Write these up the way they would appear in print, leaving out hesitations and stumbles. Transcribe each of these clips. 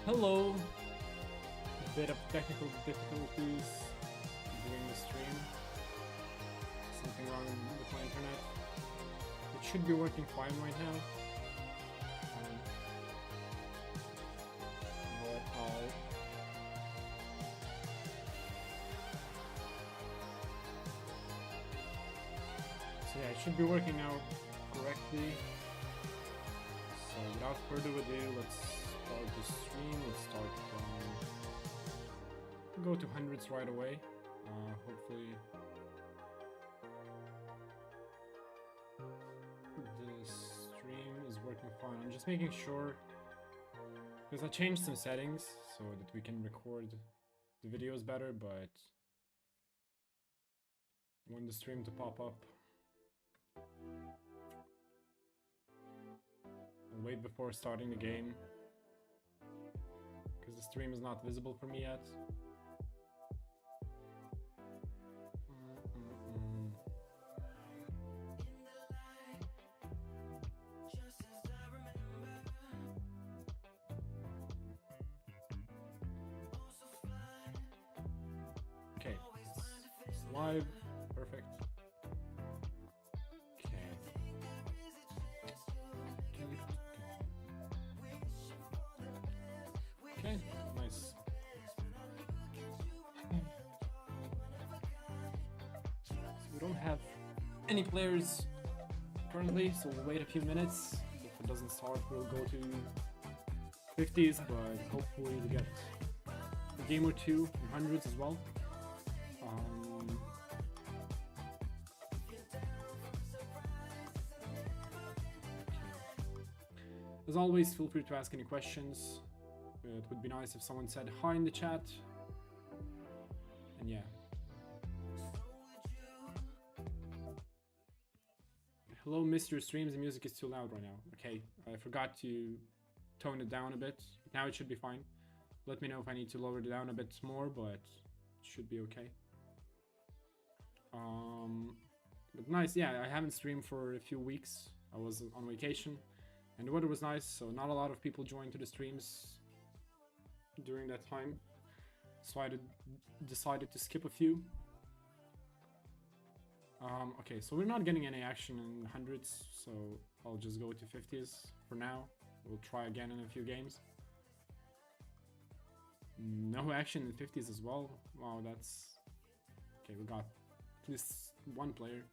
Hello! A bit of technical difficulties during the stream. Something wrong with my internet. It should be working fine right now. But So yeah, it should be working out correctly. So without further ado, let's start the stream. Let's start from... Go to hundreds right away. Hopefully the stream is working fine. I'm just making sure, because I changed some settings so that we can record the videos better, but I want the stream to pop up. I'll wait before starting the game, because the stream is not visible for me yet. Okay, it's live, perfect. Okay, nice. So we don't have any players currently, so we'll wait a few minutes. If it doesn't start, we'll go to 50s, but hopefully we get a game or two in hundreds as well. As always, feel free to ask any questions. It would be nice if someone said hi in the chat. And yeah. Hello, Mr. Streams. The music is too loud right now. Okay, I forgot to tone it down a bit. Now it should be fine. Let me know if I need to lower it down a bit more, but it should be okay. But nice, yeah, I haven't streamed for a few weeks. I was on vacation and the weather was nice, so not a lot of people joined to the streams during that time. So I decided to skip a few. Okay, so we're not getting any action in hundreds, so I'll just go to 50s for now. We'll try again in a few games. No action in 50s as well. Wow, that's... Okay, we got at least one player.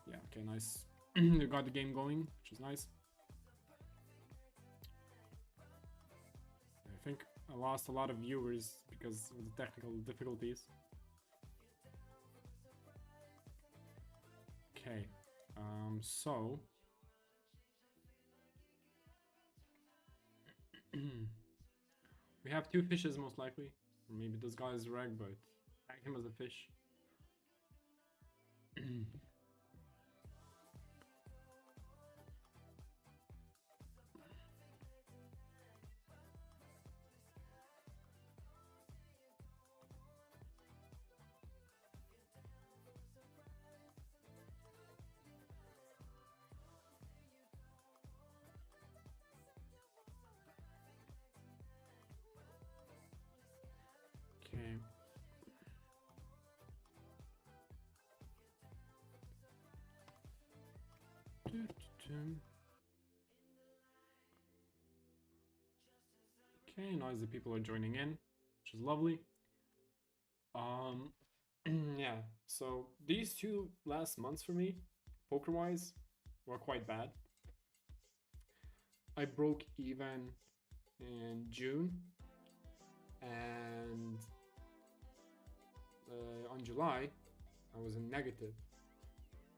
Yeah, okay, nice. We got the game going, which is nice. I think I lost a lot of viewers because of the technical difficulties. Okay, so... we have two fishes most likely. Or maybe this guy is reg, but tag him as a fish. Okay. Okay, nice that people are joining in, which is lovely. Yeah, so these two last months for me, poker-wise, were quite bad. I broke even in June, and on July, I was in negative.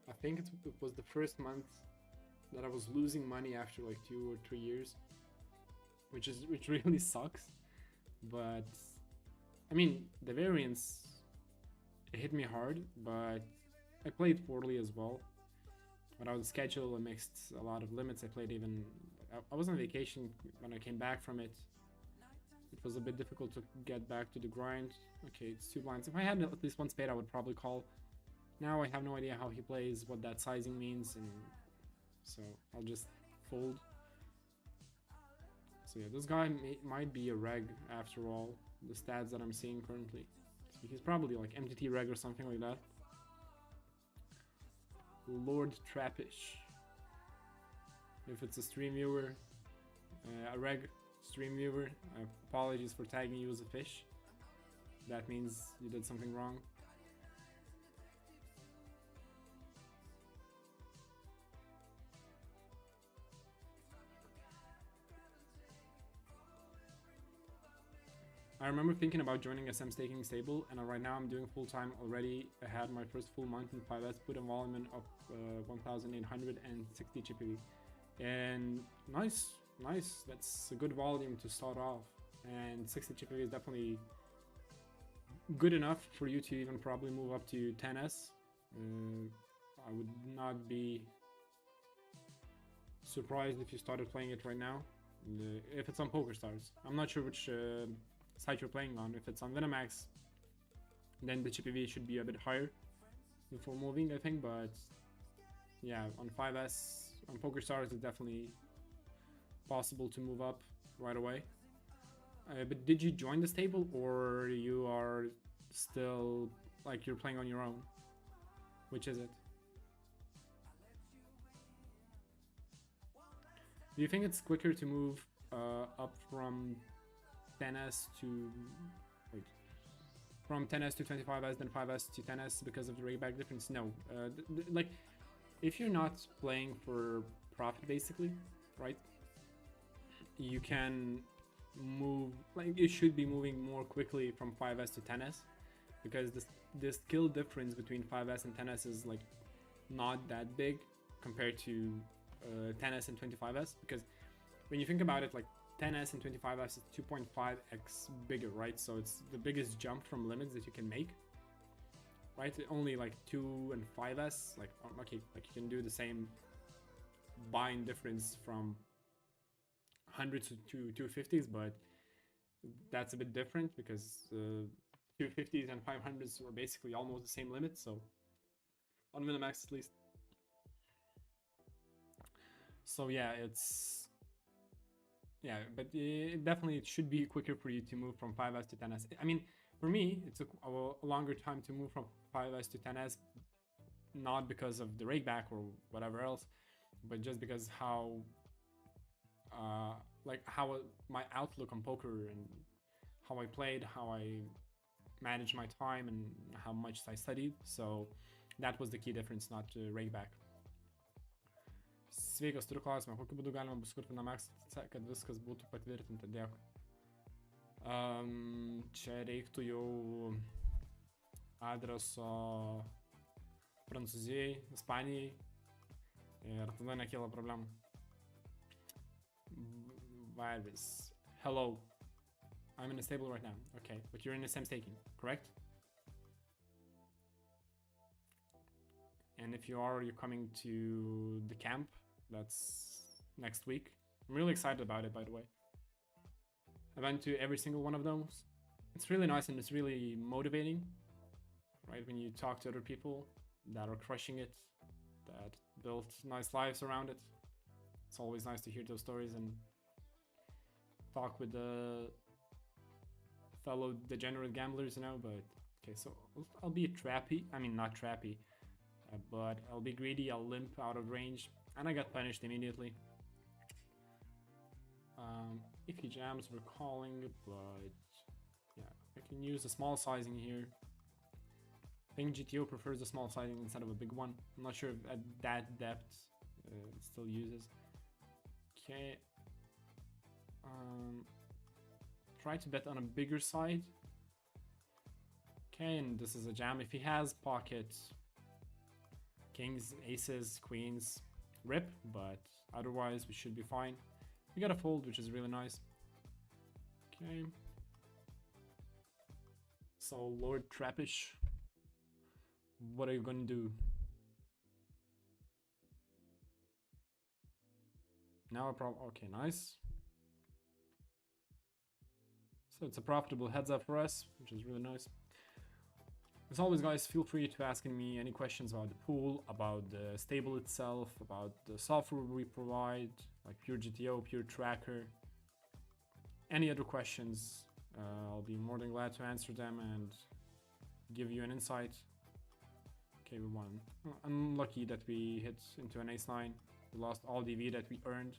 I think it was the first month that I was losing money after like 2 or 3 years, which really sucks. But I mean, the variance, it hit me hard, but I played poorly as well. Without the schedule, I mixed a lot of limits. I played even... I was on vacation when I came back from it. It was a bit difficult to get back to the grind. Okay, it's 2 blinds. If I had at least one spade, I would probably call. Now I have no idea how he plays, what that sizing means, and so I'll just fold. So yeah, this guy might be a reg after all, the stats that I'm seeing currently. So he's probably like MTT reg or something like that. Lord Trappish. If it's a stream viewer, a reg stream viewer, apologies for tagging you as a fish. That means you did something wrong. I remember thinking about joining a smstaking stable, and right now I'm doing full-time already. I had my first full month in 5S, put a volume of 1,860 GPV. And nice. That's a good volume to start off. And 60 GPV is definitely good enough for you to even probably move up to 10S. I would not be surprised if you started playing it right now. If it's on PokerStars. I'm not sure which site you're playing on. If it's on Winamax, then the GPV should be a bit higher before moving, I think. But yeah, on 5S, on PokerStars, it's definitely possible to move up right away. But did you join the stable, or you are still like you're playing on your own? Which is it? Do you think it's quicker to move up from 10S to from 10S to 25S than 5S to 10S because of the rakeback difference? No. Like, if you're not playing for profit, basically, right? You can move, like, you should be moving more quickly from 5S to 10S, because the skill difference between 5S and 10S is like not that big compared to 10S and 25S. Because when you think about it, like 10S and 25S is 2.5x bigger, right? So it's the biggest jump from limits that you can make, right? Only like 2 and 5S, like, okay, like you can do the same bind difference from 100s to 250s, but that's a bit different because 250s and 500s were basically almost the same limit. So on Winamax at least. So yeah, but it definitely should be quicker for you to move from 5S to 10S. I mean, for me, it took a longer time to move from 5S to 10S, not because of the rakeback or whatever else, but just because how my outlook on poker and how I played, how I managed my time, and how much I studied. So that was the key difference, not rakeback. Sveikas, turiu klausimą, kokiu būdu galima bus kurti Winamax, kad viskas būtų patvirtinta? Dėkui. Čia reiktų jau adreso Prancūzijai, Ispanijai, ir tada nekyla problemų. Virus. Hello. I'm in a stable right now. Okay, but you're in the smstaking, correct? And if you are, you're coming to the camp. That's next week. I'm really excited about it, by the way. I went to every single one of those. It's really nice and it's really motivating, right? When you talk to other people that are crushing it, that built nice lives around it. It's always nice to hear those stories and talk with the fellow degenerate gamblers, you know. But okay, so I'll be trappy. I mean, not trappy, but I'll be greedy. I'll limp out of range, and I got punished immediately. If he jams, we're calling, but yeah, I can use a small sizing here. I think GTO prefers a small sizing instead of a big one. I'm not sure if at that depth it still uses. Okay. Try to bet on a bigger side. Okay, and this is a jam. If he has pocket kings, aces, queens, rip, but otherwise we should be fine. We got a fold, which is really nice. Okay. So Lord Trappish, what are you gonna do? Now a problem. Okay, nice. So it's a profitable heads up for us, which is really nice. As always, guys, feel free to ask me any questions about the pool, about the stable itself, about the software we provide, like PureGTO, Pure Tracker, any other questions, I'll be more than glad to answer them and give you an insight. Okay, we won. Unlucky that we hit into an ace-9. We lost all DV that we earned.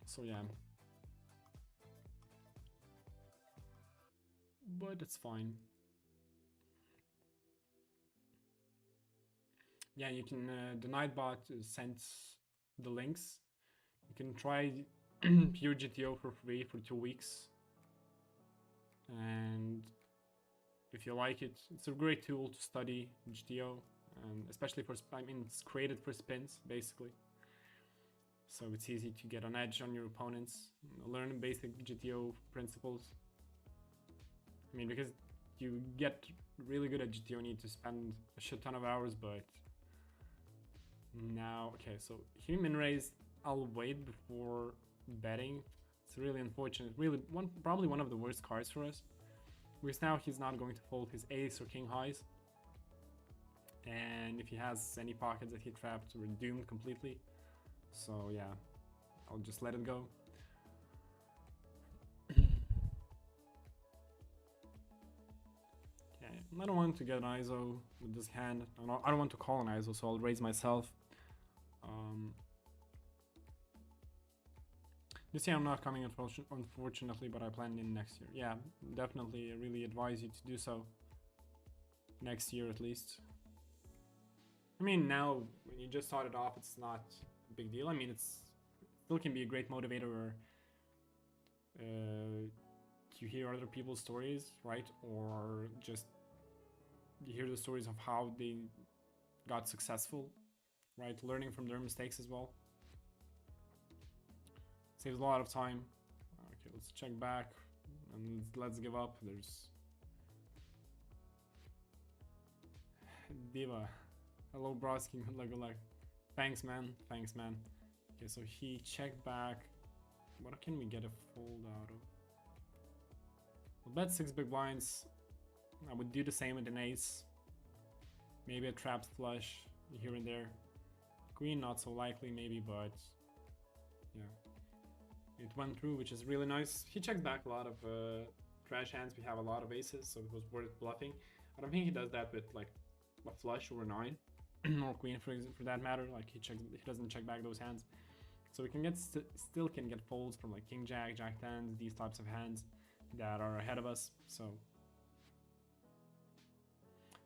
So yeah. But it's fine. Yeah, you can, the Nightbot sends the links. You can try PureGTO for free for 2 weeks. And if you like it, it's a great tool to study GTO, and especially for, I mean, it's created for spins, basically. So it's easy to get an edge on your opponents, learn basic GTO principles. I mean, because you get really good at GTO, you need to spend a shit ton of hours, but now, okay, so human raise, I'll wait before betting. It's really unfortunate, really probably one of the worst cards for us, because now he's not going to fold his ace or king highs, and if he has any pockets that he trapped, we're doomed completely. So yeah, I'll just let it go. Okay, I don't want to get an ISO with this hand. I don't want to call an ISO, so I'll raise myself. This year I'm not coming, unfortunately, but I plan in next year. Yeah, definitely, I really advise you to do so. Next year at least. I mean, now, when you just started off, it's not a big deal. I mean, it's still can be a great motivator to hear other people's stories, right? Or just you hear the stories of how they got successful, right? Learning from their mistakes as well. Saves a lot of time. Okay, let's check back and let's give up. There's Diva. Hello, Broski. Good luck, good luck. Thanks, man. Thanks, man. Okay, so he checked back. What can we get a fold out of? We'll bet 6 big blinds. I would do the same with an ace. Maybe a trapped flush here and there. Queen, not so likely, maybe, but yeah. It went through, which is really nice. He checked back a lot of trash hands. We have a lot of aces, so it was worth bluffing. I don't think he does that with like a flush or a 9 or queen for that matter. Like he doesn't check back those hands. So we can get still can get folds from like king jack, jack 10s, these types of hands that are ahead of us. So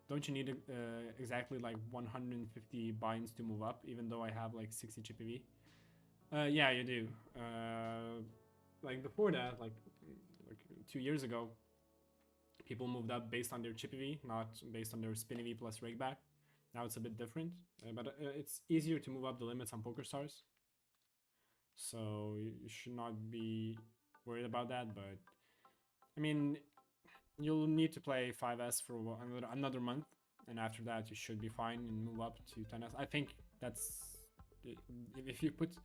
don't you need exactly like 150 binds to move up, even though I have like 60 chippy V? Yeah, you do. Like before that, like 2 years ago, people moved up based on their chippy V, not based on their spinny V plus rake back. Now it's a bit different, but it's easier to move up the limits on PokerStars. So you should not be worried about that, but I mean, you'll need to play 5S for another month, and after that you should be fine and move up to 10S. I think that's, if you put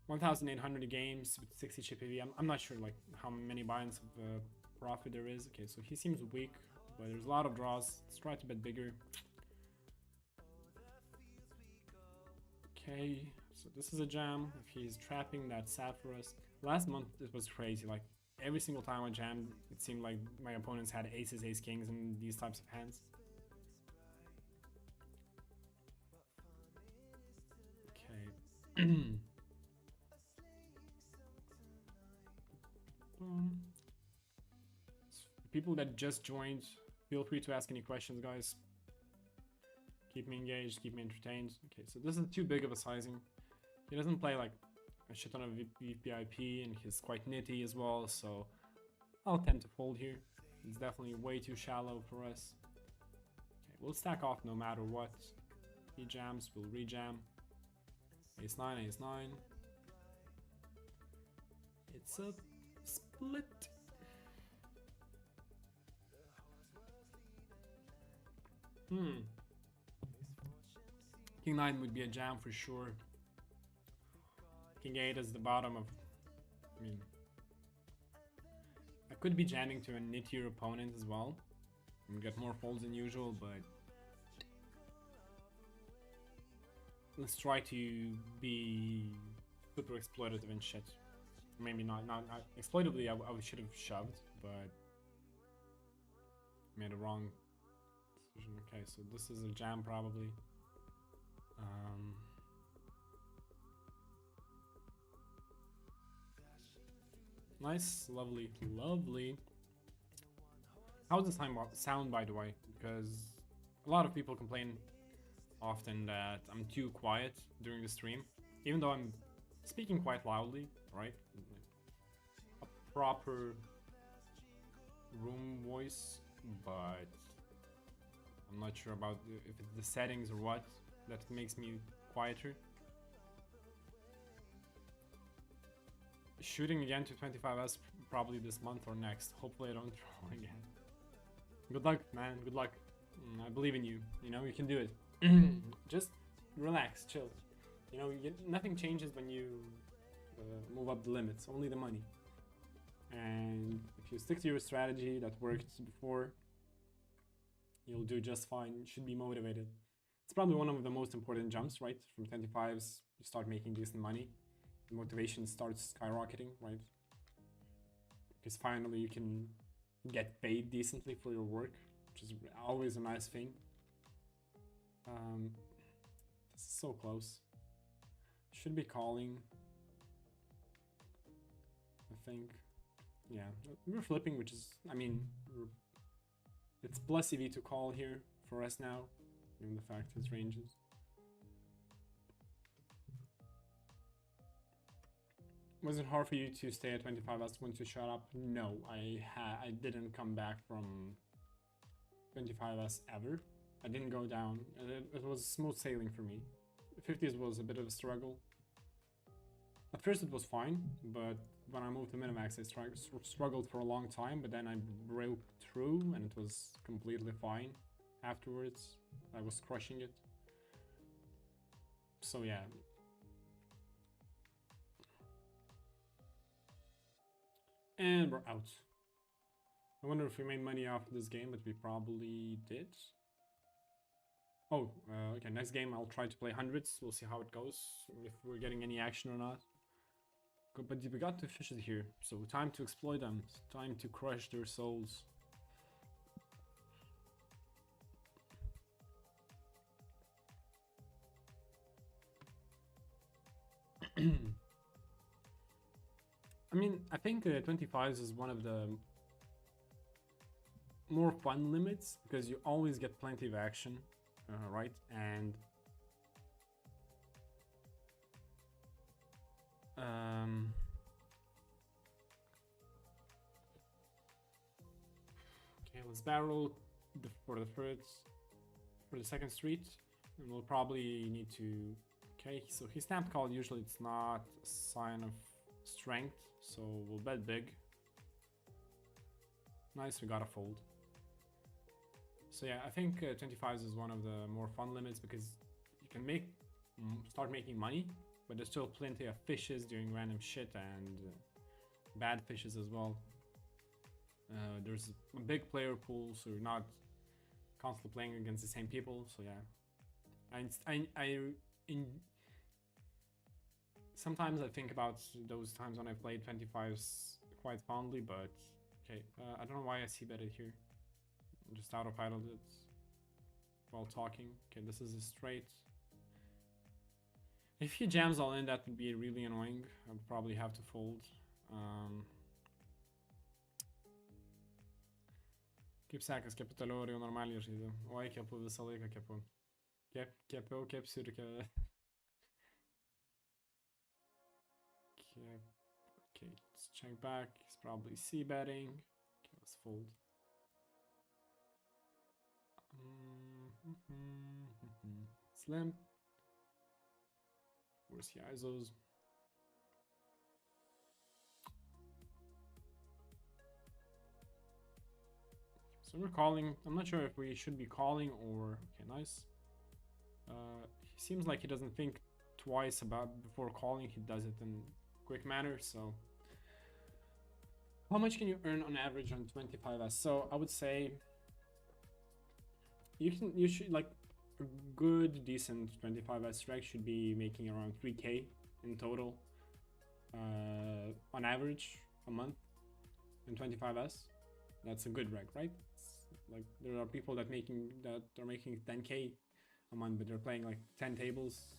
1,800 games with 60 chippy V, I'm not sure like how many binds of profit there is. Okay, so he seems weak, but there's a lot of draws. Let's try to bet bigger. Okay, so this is a jam. If he's trapping, that's sad for us. Last month it was crazy. Like every single time I jammed, it seemed like my opponents had aces, ace kings, and these types of hands. Okay. People that just joined, feel free to ask any questions, guys. Keep me engaged, keep me entertained. Okay, so this is too big of a sizing. He doesn't play like a shit ton of VPIP, and he's quite nitty as well, so I'll tend to fold here. It's definitely way too shallow for us. Okay, we'll stack off no matter what. He jams, we'll rejam. Ace 9, ace 9. It's a split. King 9 would be a jam for sure. King 8 is the bottom of, I mean, I could be jamming to a nittier opponent as well and get more folds than usual, but let's try to be super exploitative and shit. Maybe not exploitably. I should have shoved, but made a wrong decision. Okay, so this is a jam probably. Nice, lovely, lovely. How does the sound, by the way? Because a lot of people complain often that I'm too quiet during the stream, even though I'm speaking quite loudly, right? A proper room voice, but I'm not sure about if it's the settings or what that makes me quieter. Shooting again to 25S probably this month or next. Hopefully I don't throw again. Good luck, man. Good luck. I believe in you. You know, you can do it. Just relax, chill. You know, nothing changes when you move up the limits, only the money. And if you stick to your strategy that worked before, you'll do just fine. You should be motivated. It's probably one of the most important jumps, right? From 25s, you start making decent money. The motivation starts skyrocketing, right? Because finally you can get paid decently for your work, which is always a nice thing. This is so close. Should be calling, I think. Yeah, we're flipping, which is, I mean, it's plus EV to call here for us now, given the fact his ranges. Was it hard for you to stay at 25 as when to shut up? No, I didn't come back from 25s ever. I didn't go down. It was smooth sailing for me. 50s was a bit of a struggle. At first it was fine, but when I moved to Minimax I struggled for a long time, but then I broke through and it was completely fine afterwards. I was crushing it. So yeah. And we're out. I wonder if we made money off this game, but we probably did. Oh, okay, next game I'll try to play hundreds. We'll see how it goes, if we're getting any action or not. But we got 2 fishes here, so time to exploit them. Time to crush their souls. I mean, I think 25s is one of the more fun limits, because you always get plenty of action, right? And okay, let's barrel for the second street, and we'll probably need to. Okay, so he snapped call. Usually it's not a sign of strength, so we'll bet big. Nice, we got a fold. So yeah, I think 25s is one of the more fun limits, because you can start making money, but there's still plenty of fishes doing random shit, and bad fishes as well. There's a big player pool, so you're not constantly playing against the same people. So yeah, sometimes I think about those times when I played 25s quite fondly, but okay, I don't know why I see betted here. I just autopilot it while talking. Okay, this is a straight. If he jams all in, that would be really annoying. I would probably have to fold. Kaip sekas, kapitaliau jau normaliai žaidžiu. Oi, kepu visą laiką kepu. Kepiau, kepsiu ir okay, let's check back. He's probably c-betting. Okay, let's fold. Slim. Where's the ISOs? So we're calling. I'm not sure if we should be calling or... Okay, nice. He seems like he doesn't think twice before calling. He does it in a quick manner, so... How much can you earn on average on 25s? So I would say... You should, like, a good, decent 25s strike should be making around 3k in total. on average a month in 25s. That's a good reg, right? Like there are people that are making 10k a month, but they're playing like 10 tables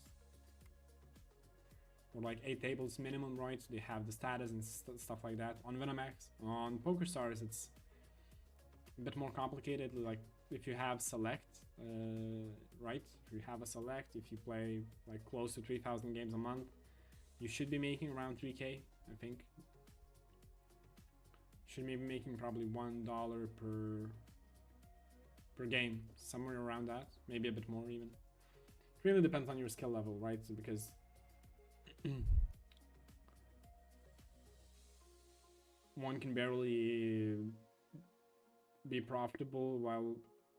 or like 8 tables minimum, right? They have the status and stuff like that. On Winamax, on PokerStars, it's a bit more complicated. Like if you have select, right? If you have a select, if you play like close to 3,000 games a month, you should be making around 3k, I think. Should be making probably $1 per game, somewhere around that, maybe a bit more even. It really depends on your skill level, right? So because one can barely be profitable while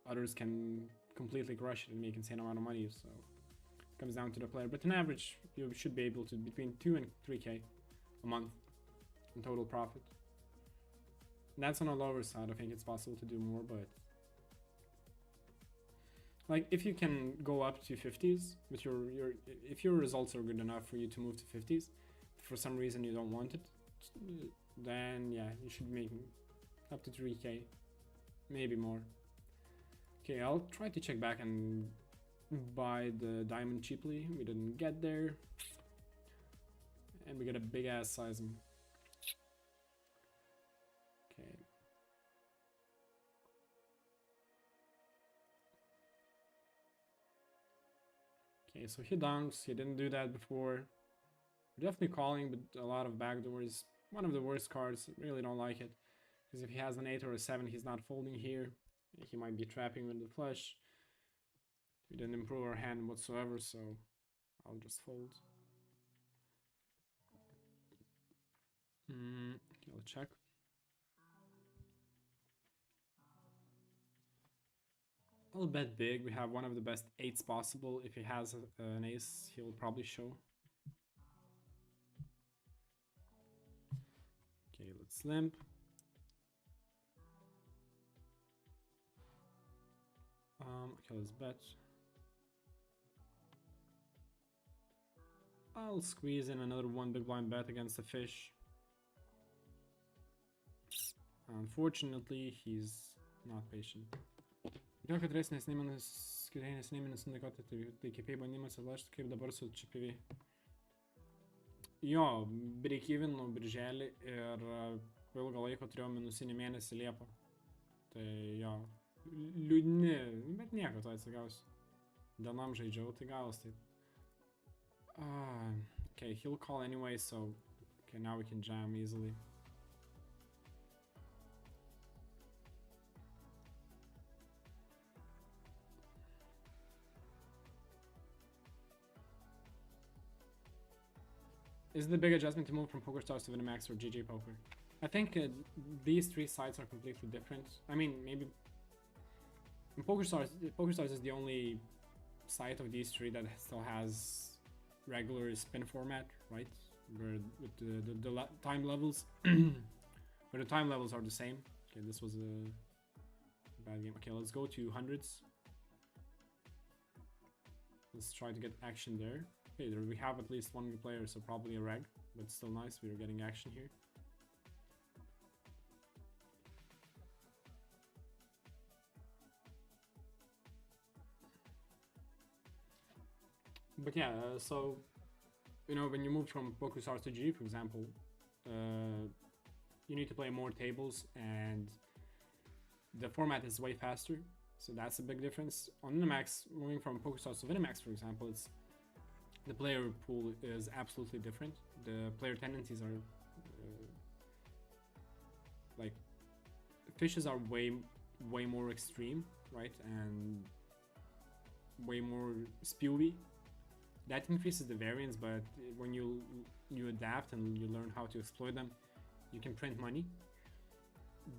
others can completely crush it and make insane amount of money. So it comes down to the player, but on average you should be able to between 2 and 3k a month in total profit. And that's on a lower side. I think it's possible to do more, but like if you can go up to 50s with if your results are good enough for you to move to 50s, for some reason you don't want it, then yeah, you should be making up to 3k, maybe more. Okay, I'll try to check back and buy the diamond cheaply. We didn't get there, and we get a big ass seism. Okay. Okay, so he dunks. He didn't do that before. We're definitely calling, but a lot of backdoors. One of the worst cards. Really don't like it. Because if he has an 8 or a 7, he's not folding here. He might be trapping with the flush. We didn't improve our hand whatsoever, so I'll just fold. Okay, I'll check. I'll bet big. We have one of the best 8s possible. If he has an ace, he will probably show. Okay, let's limp. Okay, let's bet. I'll squeeze in another one big blind bet against the fish. Unfortunately, he's not patient. Todėl, kad res nesneimanas, skiriai nesneimanas indikoti, tai kaip bandymas atlašti, kaip dabar su ČPV. Jo, break-even birželį ir po ilgą laiko turėjau minusinį mėnesį Liepą. Tai jo, liūdni, bet nieko to atsigausiu. Dienam žaidžiau, tai gavos taip. Okay, he'll call anyway, so okay, now we can jam easily. Is it a big adjustment to move from PokerStars to Winamax or GG Poker? I think these 3 sites are completely different. I mean, maybe in PokerStars is the only site of these 3 that still has regular spin format, right? Where with the time levels, where the time levels are the same. Okay, this was a bad game. Okay, let's go to hundreds. Let's try to get action there. Okay, there we have at least one player, so probably a reg, but still nice. We are getting action here. But yeah, so you know, when you move from PokerStars to G, for example, you need to play more tables, and the format is way faster. So that's a big difference. On Winamax, moving from PokerStars to Winamax, for example, it's the player pool is absolutely different. The player tendencies are like fishes are way more extreme, right, and way more spewy. That increases the variance, but when you adapt and you learn how to exploit them, you can print money.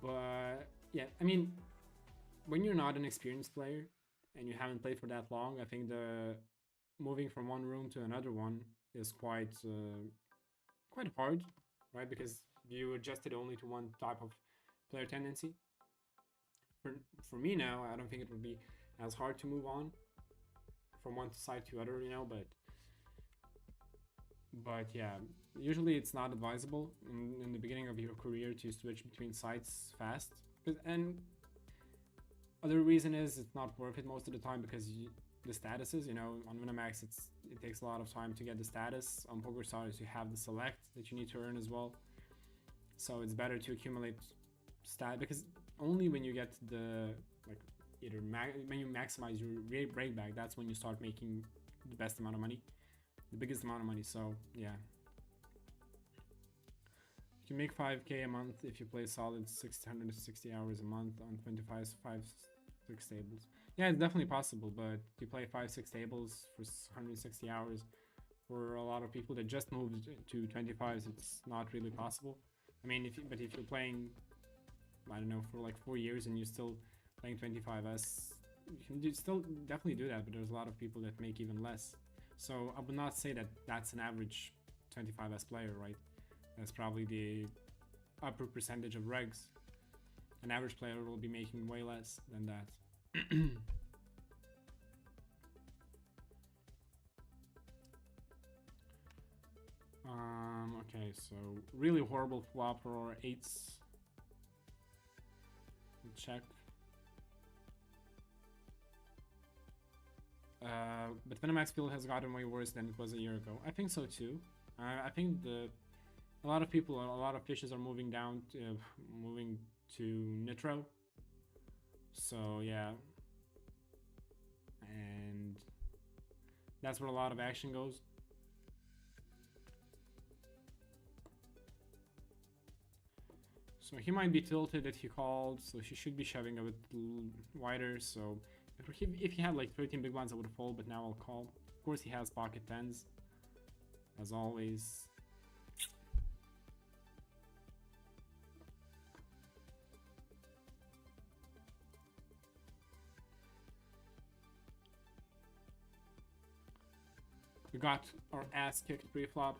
But yeah, I mean, when you're not an experienced player and you haven't played for that long, I think the moving from one room to another one is quite hard, right? Because you adjusted only to one type of player tendency. For me now, I don't think it would be as hard to move on from one side to other, you know, but But yeah, usually it's not advisable in the beginning of your career to switch between sites fast. And other reason is it's not worth it most of the time because the statuses, on Winamax it takes a lot of time to get the status. On PokerStars you have the select that you need to earn as well. So it's better to accumulate stat because only when you get the like either when you maximize your break back, that's when you start making the best amount of money, the biggest amount of money. So yeah, you make 5k a month if you play solid 660 hours a month on 25 6 tables. Yeah, it's definitely possible, but to play 5 6 tables for 160 hours for a lot of people that just moved to 25s, it's not really possible. I mean, if you're playing, I don't know, for like 4 years and you're still playing 25s, you can still definitely do that. But there's a lot of people that make even less. So I would not say that that's an average 25s player, right? That's probably the upper percentage of regs. An average player will be making way less than that. Okay, so really horrible flop for 8s. Check. But Winamax field has gotten way worse than it was a year ago. I think so too. I think a lot of people, a lot of fishes are moving to Nitro. So yeah, and that's where a lot of action goes. So he might be tilted that he called, so he should be shoving a bit wider. So if he had like 13 big blinds, I would have fold, but now I'll call. Of course, he has pocket 10s, as always. We got our ass kicked pre-flop.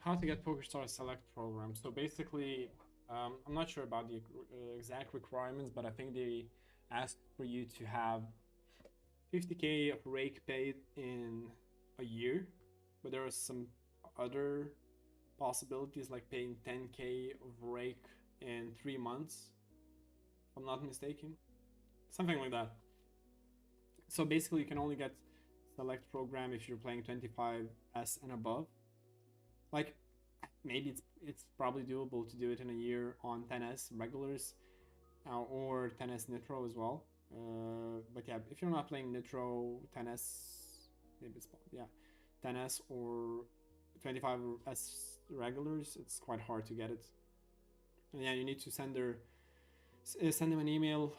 How to get PokerStars Select program. So basically, I'm not sure about the exact requirements, but I think they asked for you to have 50k of rake paid in a year, but there are some other possibilities like paying 10k of rake in 3 months, if I'm not mistaken, something like that. So basically, you can only get select program if you're playing 25s and above. Like maybe it's probably doable to do it in a year on 10s regulars or 10s nitro as well. But yeah, if you're not playing nitro 10s, maybe it's yeah 10s or 25s regulars, it's quite hard to get it. And yeah, you need to send them an email.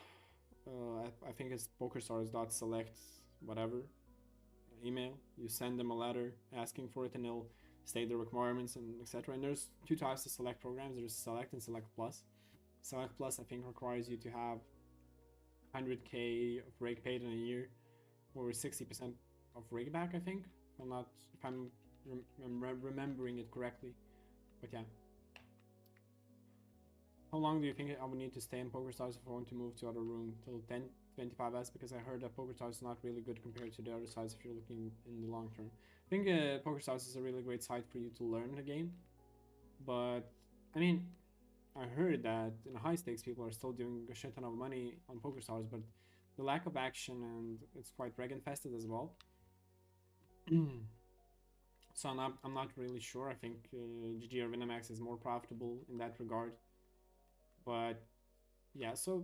I think it's pokerstars.select whatever email. You send them a letter asking for it, and they'll state the requirements and etc. And there's two types of select programs. There's Select and Select Plus. Select Plus, I think, requires you to have 100k of rake paid in a year, or 60% of rake back. I think, if I'm remembering it correctly. But yeah. How long do you think I would need to stay in PokerStars if I want to move to other room? Till 10, 25s? Because I heard that PokerStars is not really good compared to the other sites if you're looking in the long term. I think PokerStars is a really great site for you to learn the game. But, I mean, I heard that in high stakes people are still doing a shit ton of money on PokerStars, but the lack of action and it's quite reg infested as well. So I'm not really sure. I think GG or Winamax is more profitable in that regard. But yeah, so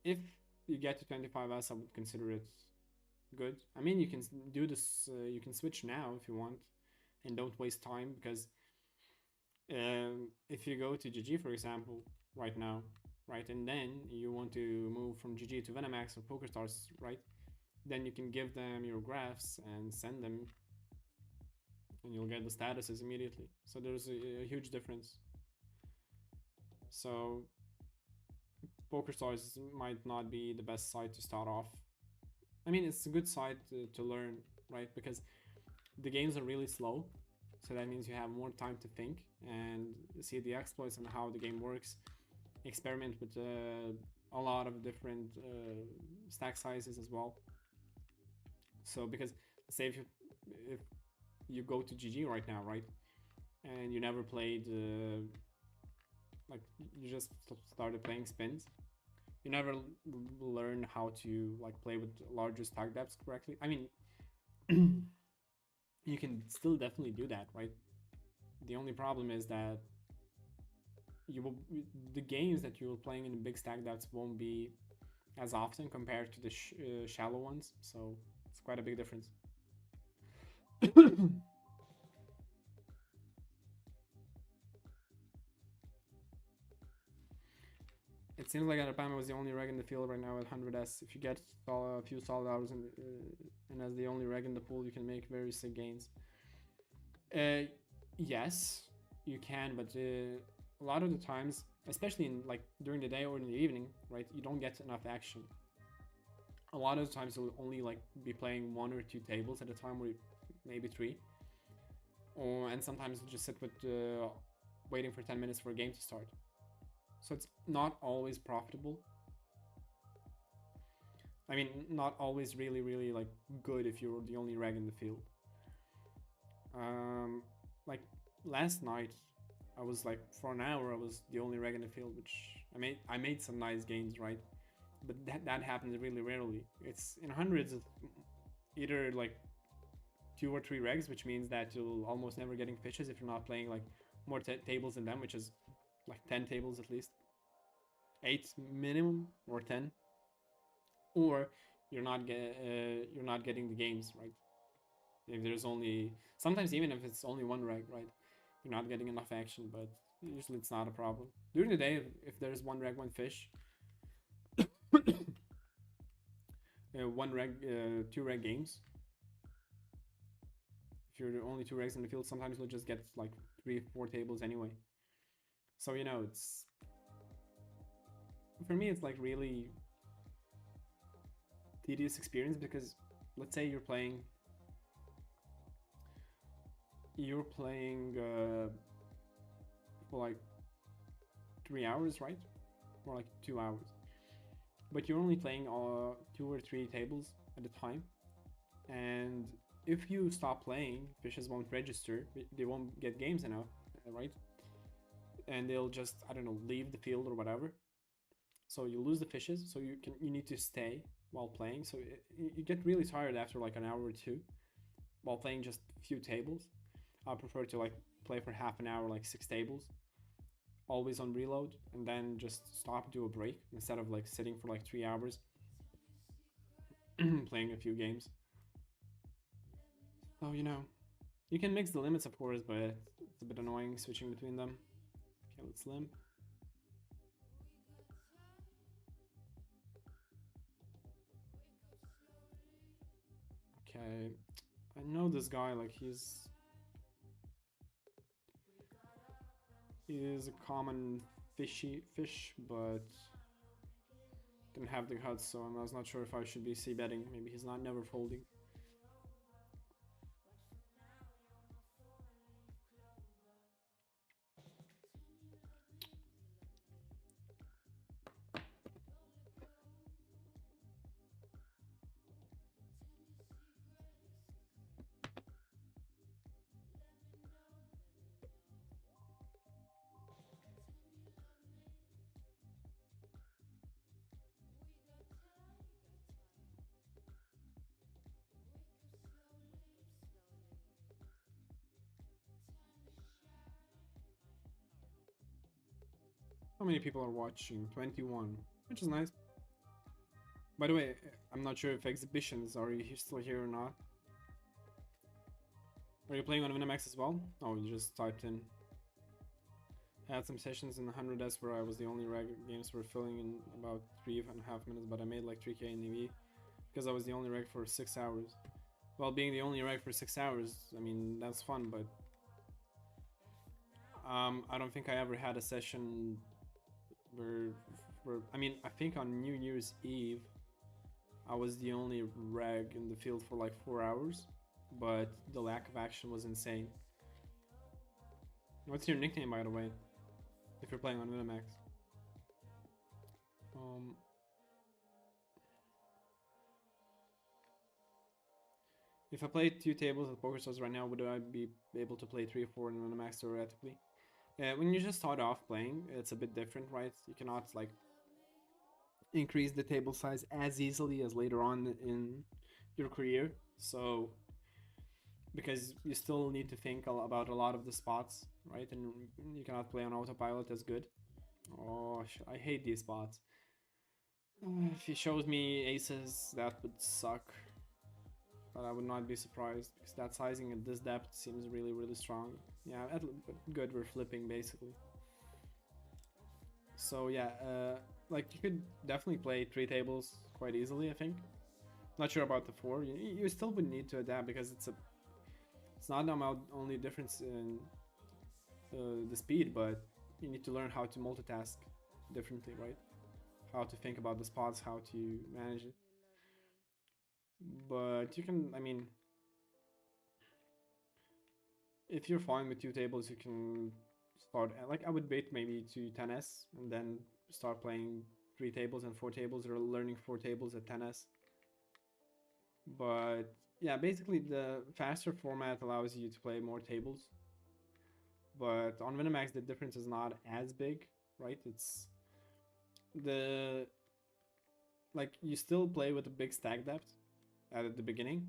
If you get to 25s, I would consider it good. I mean, you can do this. You can switch now if you want, and don't waste time because if you go to GG, for example, right now, right, and then you want to move from GG to Venemax or PokerStars, right, then you can give them your graphs and send them, and you'll get the statuses immediately. So there's a huge difference. So PokerStars might not be the best site to start off. I mean, it's a good site to learn, right? Because the games are really slow, so that means you have more time to think and see the exploits and how the game works. Experiment with a lot of different stack sizes as well. So because say if you go to GG right now, right, and you never played like you just started playing spins, you never learn how to like play with larger stack depths correctly. I mean, you can still definitely do that, right? The only problem is that you will the games that you're playing in the big stack depths won't be as often compared to the shallow ones, so it's quite a big difference. It seems like Alabama was the only reg in the field right now at 100s. If you get a few solid hours and as the only reg in the pool, you can make very sick gains. Yes, you can, but a lot of the times, especially in like during the day or in the evening, right, you don't get enough action. A lot of the times you'll only like be playing 1 or 2 tables at a time, or maybe 3. And sometimes you just sit with waiting for 10 minutes for a game to start. So it's not always profitable. I mean, not always really like good if you're the only reg in the field. Like last night, I was like for an hour I was the only reg in the field, which I made some nice gains, right? But that happens really rarely. It's in hundreds of either like 2 or 3 regs, which means that you'll almost never getting fishes if you're not playing like more tables than them, which is like 10 tables at least, 8 minimum or 10, or you're not getting the games, right? If there's only sometimes even if it's only 1 reg, right, you're not getting enough action, but usually it's not a problem. During the day, if there's 1 reg 1 fish, 1 reg 2 reg games, if you're the only 2 regs in the field, sometimes you'll just get like 3 or 4 tables anyway. So it's for me it's like really tedious experience because let's say you're playing for like 3 hours, right, or like 2 hours, but you're only playing 2 or 3 tables at a time, and if you stop playing, fishes won't register, they won't get games enough, right, and they'll just, I don't know, leave the field or whatever. So you lose the fishes, so you need to stay while playing, so you get really tired after like an hour or 2 while playing just a few tables. I prefer to like play for half an hour, like 6 tables, always on reload, and then just stop, do a break, instead of like sitting for like 3 hours playing a few games. So you can mix the limits of course, but it's a bit annoying switching between them. Okay, let's limp. Okay, I know this guy, like he is a common fish, but didn't have the HUD, so I was not sure if I should be c-betting. Maybe he's not never folding. How many people are watching? 21, which is nice. By the way, I'm not sure if exhibitions are you still here or not. Are you playing on Winamax as well? Oh, you just typed in. I had some sessions in 100S where I was the only reg games were filling in about 3.5 minutes, but I made like 3k in EV because I was the only reg for 6 hours. Well, being the only reg for 6 hours, I mean, that's fun, but I don't think I ever had a session where I mean, I think on New Year's Eve, I was the only reg in the field for like 4 hours, but the lack of action was insane. What's your nickname, by the way, if you're playing on Winamax? If I played 2 tables at PokerStars right now, would I be able to play 3 or 4 in Winamax theoretically? When you just start off playing, it's a bit different, right? You cannot like increase the table size as easily as later on in your career. So because you still need to think about a lot of the spots, right? And you cannot play on autopilot as good. Oh, I hate these spots. If he shows me aces, that would suck. But I would not be surprised because that sizing at this depth seems really, really strong. Yeah, good, we're flipping basically. So yeah, like you could definitely play 3 tables quite easily, I think. Not sure about the 4. You still would need to adapt because it's not the only difference in the speed, but you need to learn how to multitask differently, right? How to think about the spots, how to manage it. But you can, I mean, if you're fine with 2 tables, you can start, like I would bait maybe to 10s and then start playing 3 tables and 4 tables, or learning 4 tables at 10s. But yeah, basically the faster format allows you to play more tables. But on Winamax, the difference is not as big, right? It's the like you still play with a big stack depth at the beginning.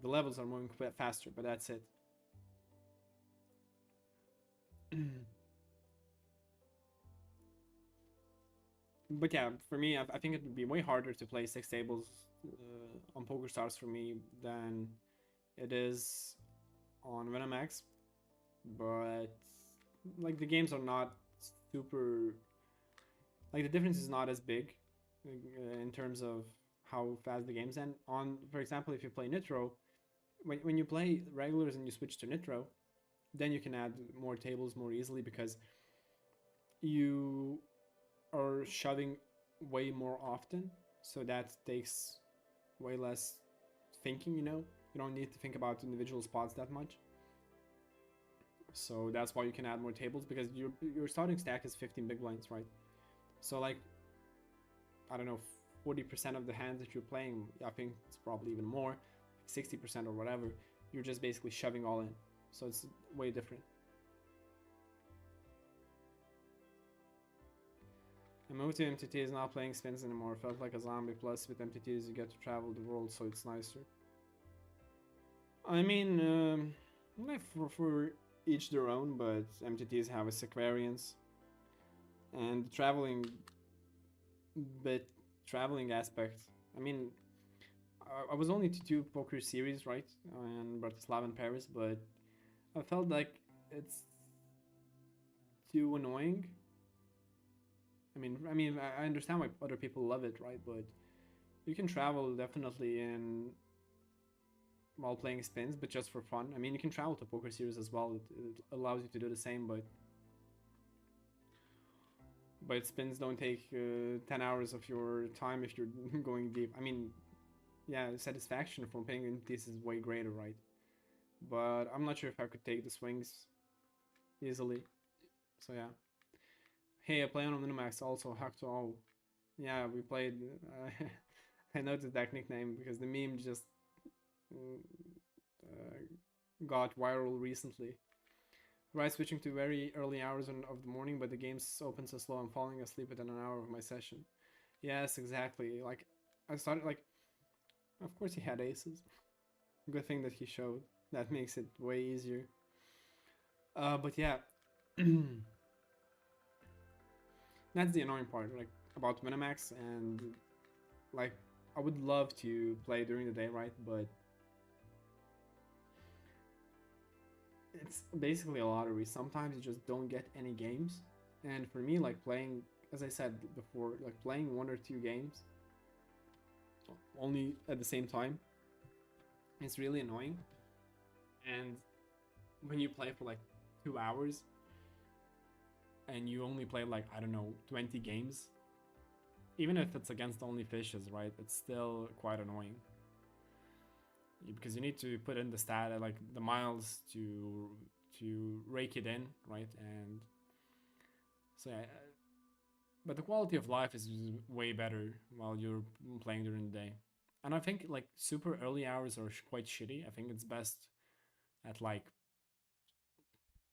The levels are moving faster, but that's it. But yeah, for me, I think it would be way harder to play 6 tables on PokerStars for me than it is on Winamax. But like the games are not super, like the difference is not as big in terms of how fast the games end. On, for example, if you play Nitro, when you play regulars and you switch to Nitro, then you can add more tables more easily because you are shoving way more often, so that takes way less thinking, you don't need to think about individual spots that much. So that's why you can add more tables, because your starting stack is 15 big blinds, right? So like, I don't know, 40% of the hands that you're playing, I think it's probably even more, 60% or whatever, you're just basically shoving all in. So it's way different. I moved to MTTs, not playing spins anymore. Felt like a zombie. Plus, with MTTs, you get to travel the world, so it's nicer. I mean, for each their own, but MTTs have a sick variance. And traveling aspect. I mean, I was only to 2 poker series, right? In Bratislava and Paris, but I felt like it's too annoying. I understand why other people love it, right? But you can travel definitely in while playing spins, but just for fun. I mean, you can travel to poker series as well. It allows you to do the same, but spins don't take 10 hours of your time if you're going deep. I mean, yeah, the satisfaction from playing in this is way greater, right? But I'm not sure if I could take the swings easily. So yeah. Hey, I play on Winamax also, Hack2O. Yeah, we played. I noticed that nickname because the meme just got viral recently. Right, switching to very early hours of the morning, but the game's open so slow I'm falling asleep within an hour of my session. Yes, exactly. Like, I started, like, of course he had aces. Good thing that he showed. That makes it way easier. But yeah. That's the annoying part, like, about Winamax, and, like, I would love to play during the day, right? But it's basically a lottery. Sometimes you just don't get any games. And for me, like playing, as I said before, like playing 1 or 2 games only at the same time, it's really annoying. And when you play for like 2 hours and you only play like, I don't know, 20 games, even if it's against only fishes, right? It's still quite annoying. Because you need to put in the stat, like the miles to rake it in, right? And so yeah, but the quality of life is way better while you're playing during the day. And I think like super early hours are quite shitty. I think it's best at like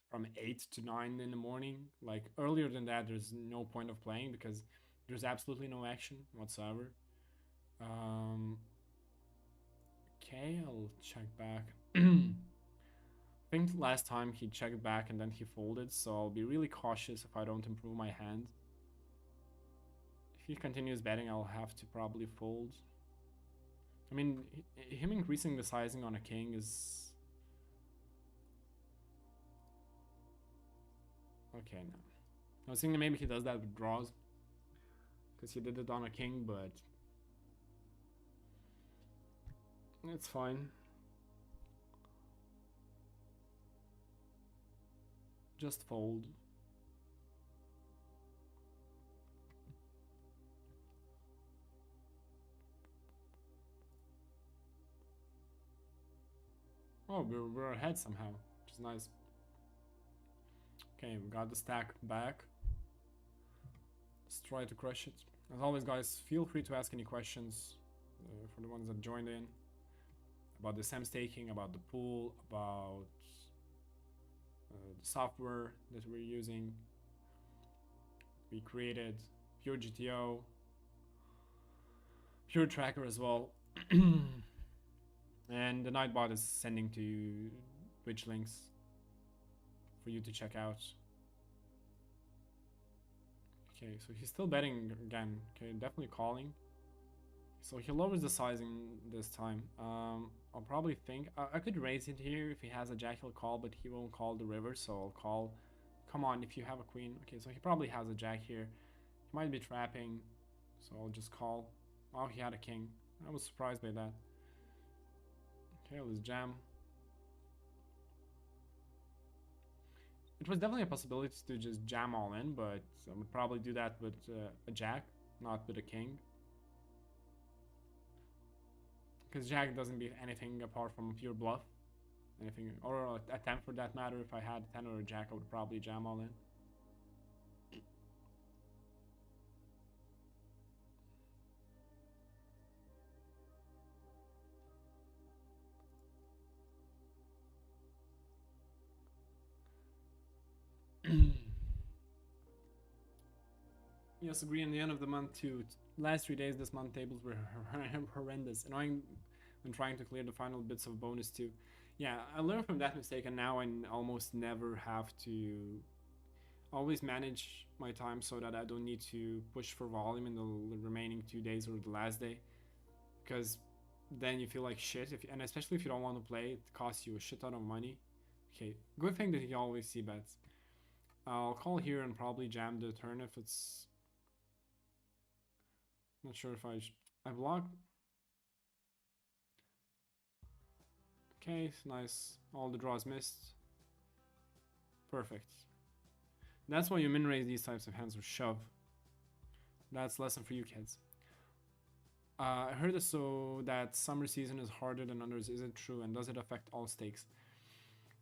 from 8 to 9 in the morning. Like earlier than that, there's no point of playing because there's absolutely no action whatsoever. Okay, I'll check back. I think last time he checked back and then he folded, so I'll be really cautious if I don't improve my hand. If he continues betting, I'll have to probably fold. I mean, him increasing the sizing on a king is... Okay, no. I was thinking maybe he does that with draws. Because he did it on a king, but... It's fine. Just fold. Oh, we're ahead somehow, which is nice. Okay, we got the stack back. Let's try to crush it. As always, guys, feel free to ask any questions for the ones that joined in. About the smstaking, about the pool, about the software that we're using. We created PureGTO, Pure Tracker as well. And the Nightbot is sending to you Twitch links for you to check out. Okay, so he's still betting again. Okay, definitely calling. So he lowers the sizing this time. I'll probably think I could raise it here if he has a jack. He'll call, but he won't call the river, so I'll call. Come on, if you have a queen. Okay, so he probably has a jack here. He might be trapping, so I'll just call. Oh, he had a king. I was surprised by that. Okay, let's jam. It was definitely a possibility to just jam all in, but I would probably do that with a jack, not with a king. Because jack doesn't beat anything apart from pure bluff. Anything, or a 10 for that matter. If I had a 10 or a jack, I would probably jam all in. Yes, agree. In the end of the month too. Last 3 days this month tables were horrendous. Annoying when trying to clear the final bits of bonus too. Yeah, I learned from that mistake, and now I almost never have to. Always manage my time so that I don't need to push for volume in the remaining 2 days or the last day, because then you feel like shit. And especially if you don't want to play, it costs you a shit ton of money. Okay, good thing that you always see bets. I'll call here and probably jam the turn if it's... Not sure if I block. Okay, nice. All the draws missed. Perfect. That's why you min raise these types of hands or shove. That's lesson for you kids. I heard so that summer season is harder than others. Is it true? And does it affect all stakes?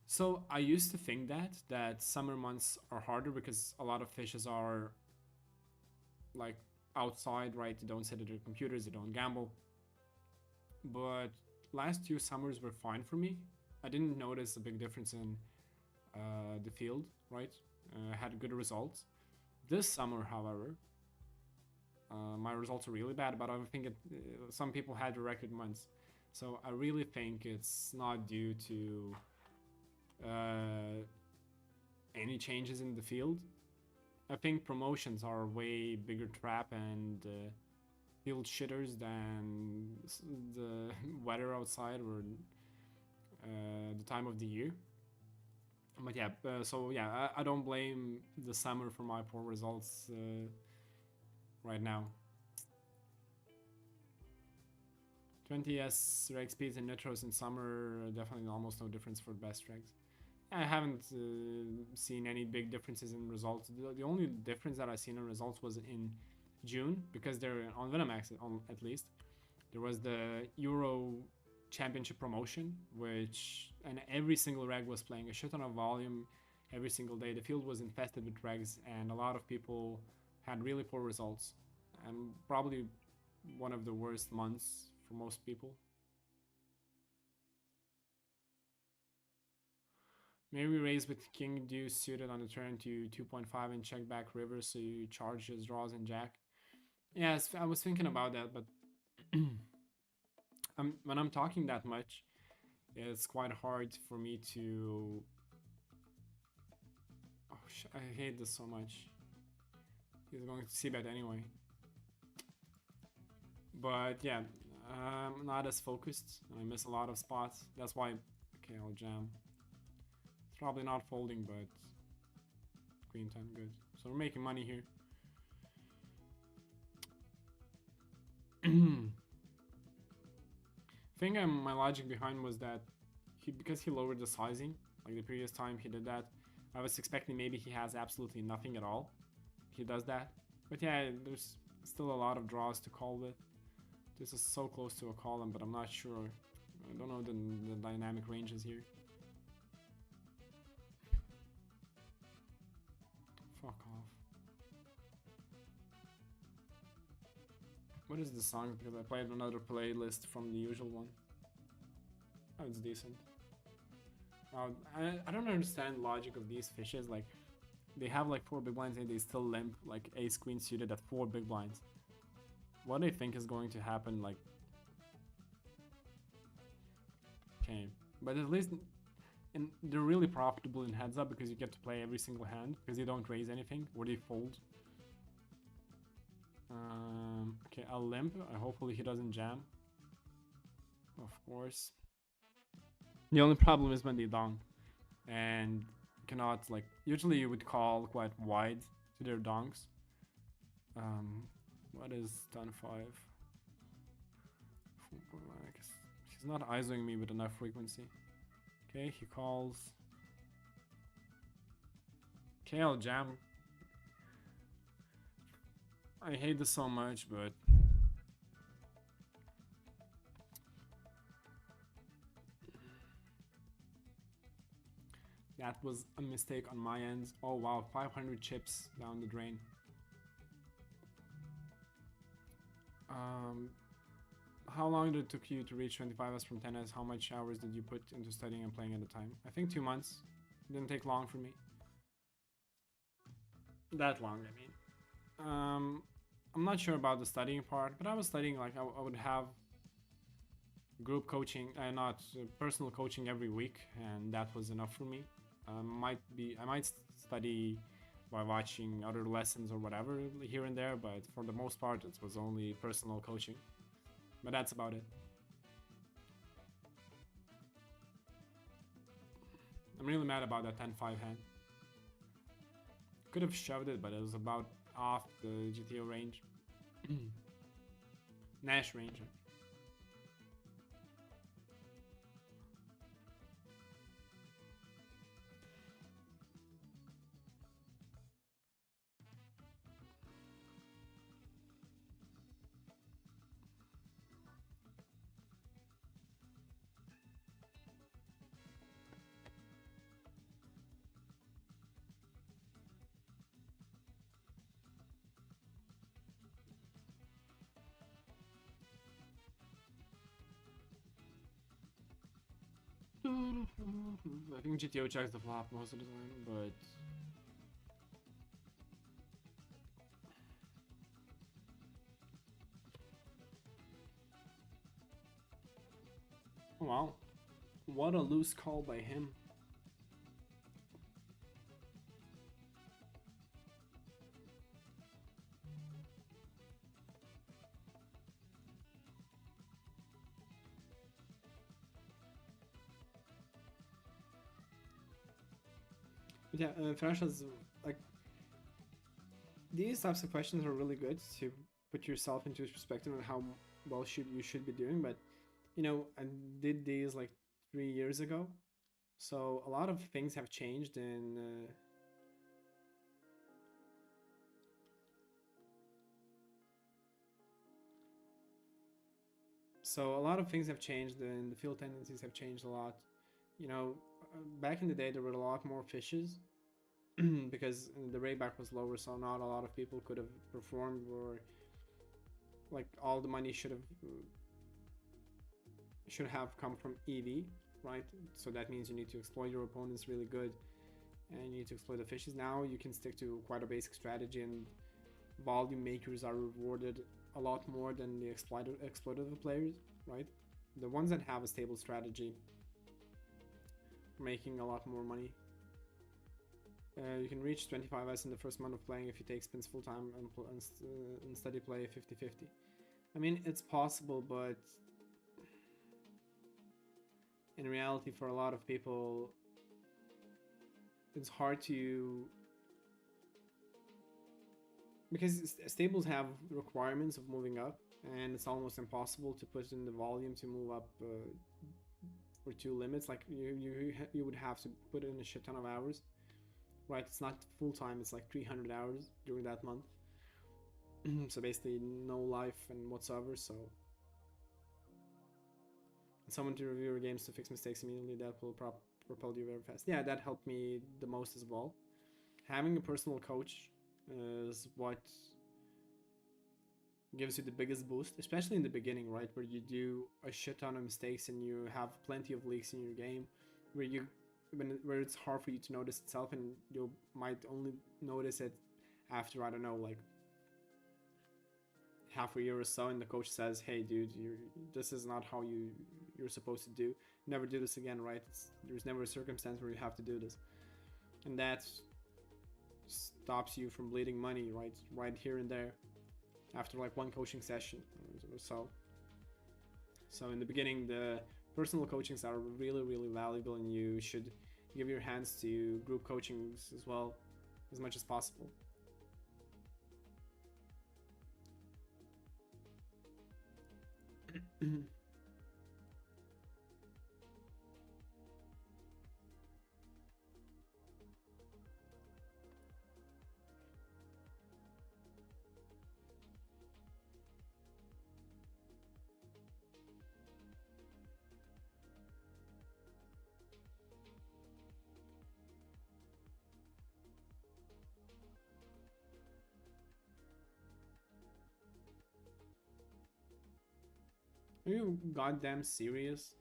So I used to think that summer months are harder because a lot of fishes are like outside, right? They don't sit at their computers, they don't gamble. But last 2 summers were fine for me. I didn't notice a big difference in the field, right? Had good results. This summer, however, my results are really bad, but I think some people had record months. So I really think it's not due to any changes in the field. I think promotions are a way bigger trap, and field shitters than the weather outside or the time of the year. But yeah, so yeah, I don't blame the summer for my poor results right now. 20s reg speeds and nitros in summer, definitely almost no difference for best regs. I haven't seen any big differences in results. The only difference that I've seen in results was in June, because they're on Vinamax at least. There was the Euro Championship promotion, and every single reg was playing a shit ton of volume every single day. The field was infested with regs, and a lot of people had really poor results, and probably one of the worst months for most people. Maybe raise with King Deuce suited on the turn to 2.5 and check back river so you charge his draws and jack. Yes, I was thinking about that, but when I'm talking that much, it's quite hard for me to... Oh, I hate this so much. He's going to see bet anyway. But yeah, I'm not as focused. I miss a lot of spots. That's why... Okay, I'll jam. It's probably not folding, but... Queen 10, good. So we're making money here. I think my logic behind was that because he lowered the sizing, like the previous time he did that, I was expecting maybe he has absolutely nothing at all. He does that. But yeah, there's still a lot of draws to call with. This is so close to a column, but I'm not sure. I don't know the dynamic ranges here. Fuck off. What is the song? Because I played another playlist from the usual one. Oh, it's decent. I don't understand logic of these fishes. Like, they have like 4 big blinds and they still limp like ace queen suited at 4 big blinds. What do you think is going to happen? Like, okay, but at least they're really profitable in heads up because you get to play every single hand because you don't raise anything or they fold. Okay, I'll limp. Hopefully he doesn't jam. Of course. The only problem is when they donk and cannot, like, usually you would call quite wide to their donks. What is turn 5? He's not ISOing me with enough frequency. Okay, he calls. Okay, I'll jam. I hate this so much, but that was a mistake on my end. Oh wow, 500 chips down the drain. How long did it took you to reach 25s from 10s? How much hours did you put into studying and playing at the time? I think 2 months. It didn't take long for me. That long, I mean. I'm not sure about the studying part, but I was studying, like, I would have group coaching, not personal coaching every week, and that was enough for me. I might study by watching other lessons or whatever here and there, but for the most part it was only personal coaching. But that's about it. I'm really mad about that 10-5 hand. Could have shoved it, but it was about off the GTO range. Nash range. I think GTO checks the flop most of the time, but... Oh, wow. What a loose call by him. Yeah, Farash's like these types of questions are really good to put yourself into perspective on how well should be doing. But you know, I did these like 3 years ago, so a lot of things have changed, and so a lot of things have changed, and the field tendencies have changed a lot. You know, back in the day there were a lot more fishes because the rayback was lower, so not a lot of people could have performed, or like all the money should have come from EV, right? So that means you need to exploit your opponents really good, and you need to exploit the fishes. Now you can stick to quite a basic strategy, and volume makers are rewarded a lot more than the exploitative players, right? The ones that have a stable strategy are making a lot more money. You can reach 25s in the first month of playing if you take spins full time and steady play 50-50. I mean, it's possible, but in reality, for a lot of people, it's hard to, because stables have requirements of moving up, and it's almost impossible to put in the volume to move up for two limits. Like you would have to put in a shit ton of hours, right? It's not full time; it's like 300 hours during that month. So basically, no life and whatsoever. So someone to review your games to fix mistakes immediately, that will propel you very fast. Yeah, that helped me the most as well. Having a personal coach is what gives you the biggest boost, especially in the beginning, right? Where you do a shit ton of mistakes and you have plenty of leaks in your game, where where it's hard for you to notice itself, and you might only notice it after, I don't know, like half a year or so, and the coach says, "Hey, dude, this is not how you're supposed to do. Never do this again, right? There's never a circumstance where you have to do this," and that stops you from bleeding money, right here and there, after like one coaching session or so. So in the beginning, the personal coachings are really valuable, and you should give your hands to group coachings as well, as much as possible. Are you goddamn serious?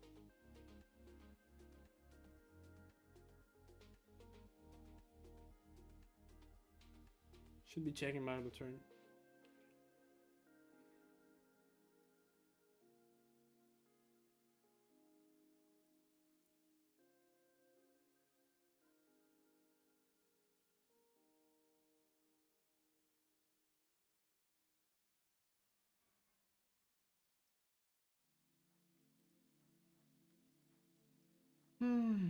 Should be checking my return. Hmm.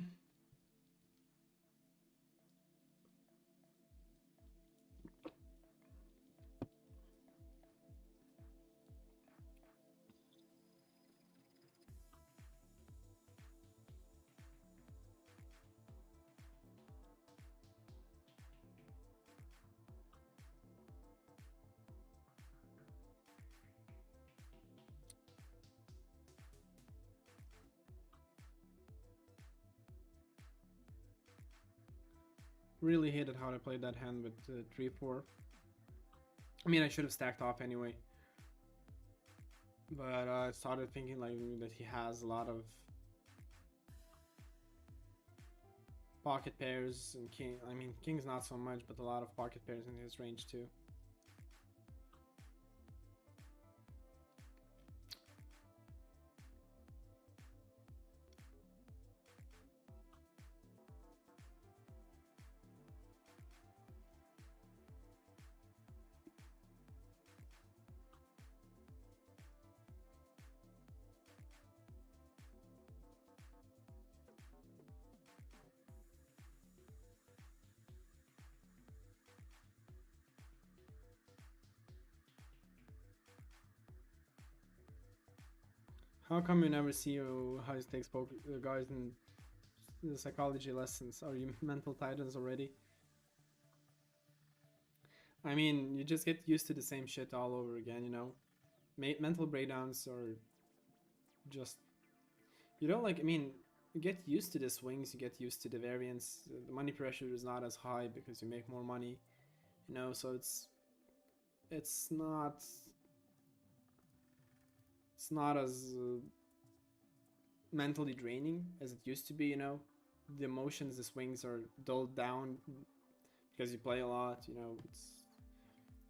Really hated how I played that hand with 3-4. I mean, I should have stacked off anyway. But I started thinking like that he has a lot of pocket pairs and king. I mean, king's not so much, but a lot of pocket pairs in his range too. How come you never see how he takes poker guys in the psychology lessons? Are you mental titans already? I mean, you just get used to the same shit all over again, you know? Mental breakdowns are just. You don't like, I mean, you get used to the swings, you get used to the variance. The money pressure is not as high because you make more money, you know? So it's not. It's not as mentally draining as it used to be, you know? The emotions, the swings are dulled down because you play a lot, you know? It's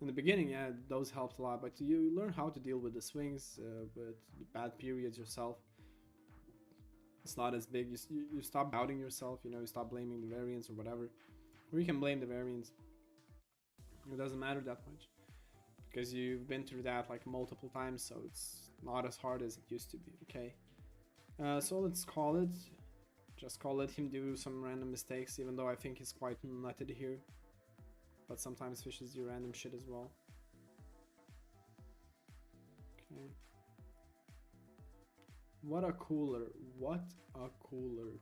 in the beginning, yeah, those helped a lot, but you learn how to deal with the swings, with the bad periods yourself. It's not as big. You stop doubting yourself, you know, you stop blaming the variance or whatever. Or you can blame the variance. It doesn't matter that much because you've been through that like multiple times, so it's not as hard as it used to be, okay? So let's call it. Just call let him do some random mistakes, even though I think he's quite nutted here. But sometimes fishes do random shit as well. Okay. What a cooler. What a cooler.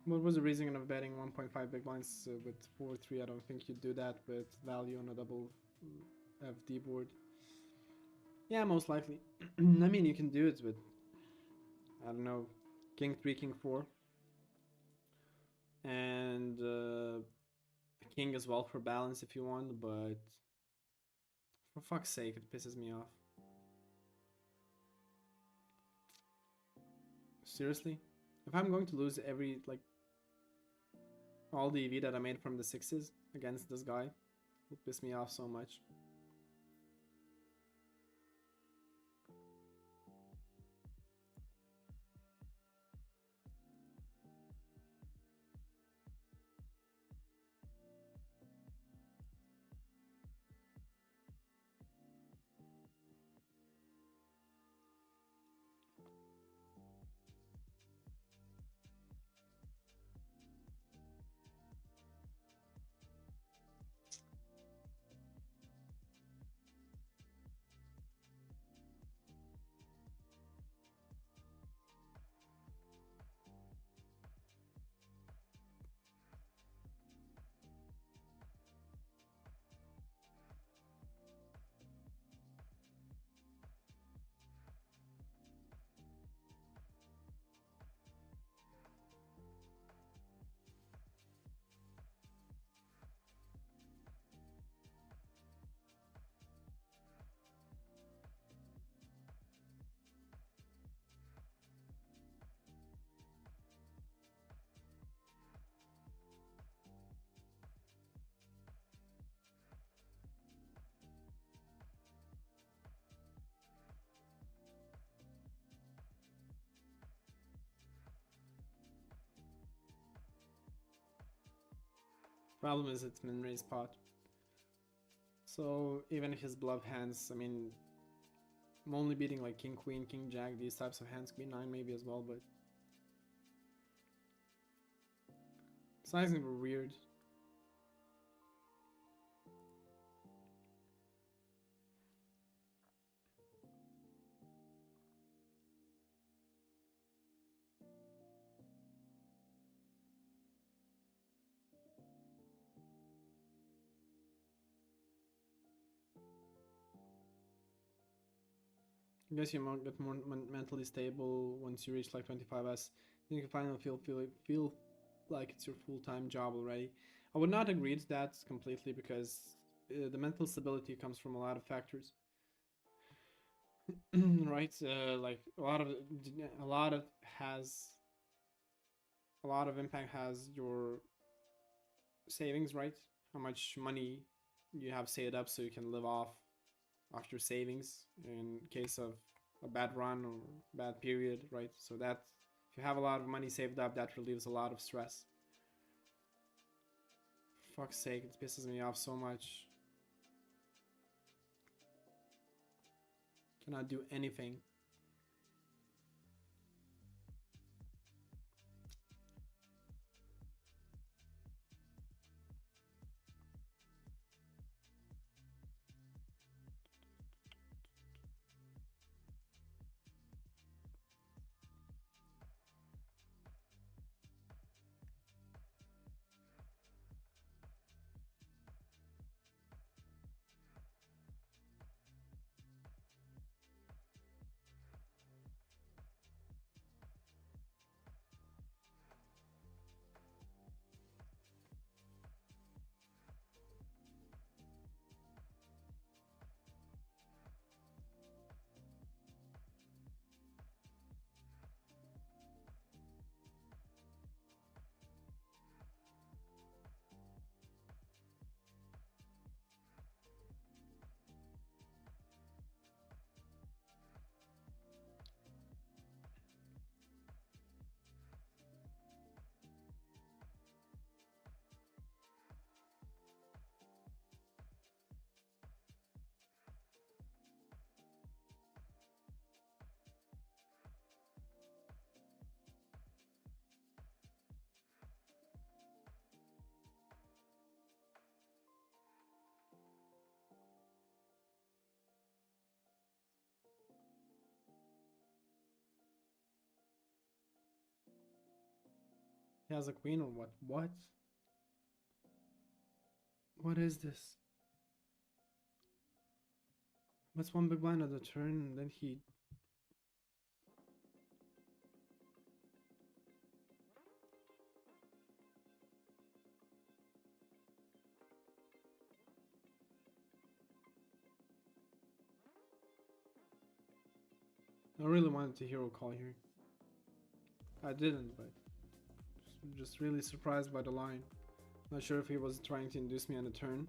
What was the reason of betting 1.5 big blinds with 4-3? I don't think you'd do that with value on a double FD board. Yeah, most likely. I mean, you can do it with, I don't know, King 3, King 4. And King as well for balance if you want, but for fuck's sake, it pisses me off. Seriously? If I'm going to lose every, like, all the EV that I made from the 6s against this guy, will piss me off so much. Problem is it's min raise pot. So even if his bluff hands, I mean, I'm only beating like King Queen, King Jack, these types of hands, Queen 9 maybe as well, but sizing were weird. I guess you might get more mentally stable once you reach like 25s. Then you can finally feel like it's your full-time job already. I would not agree to that completely because the mental stability comes from a lot of factors. Right? Like a lot of has a lot of impact has your savings, right? How much money you have saved up so you can live off your savings in case of a bad run or bad period, right? So that if you have a lot of money saved up, that relieves a lot of stress. For fuck's sake, it pisses me off so much. Cannot do anything. He has a queen or what? What? What is this? What's one big blind at the turn and then he... I really wanted to hero call here. I didn't, but just really surprised by the line. Not sure if he was trying to induce me on a turn.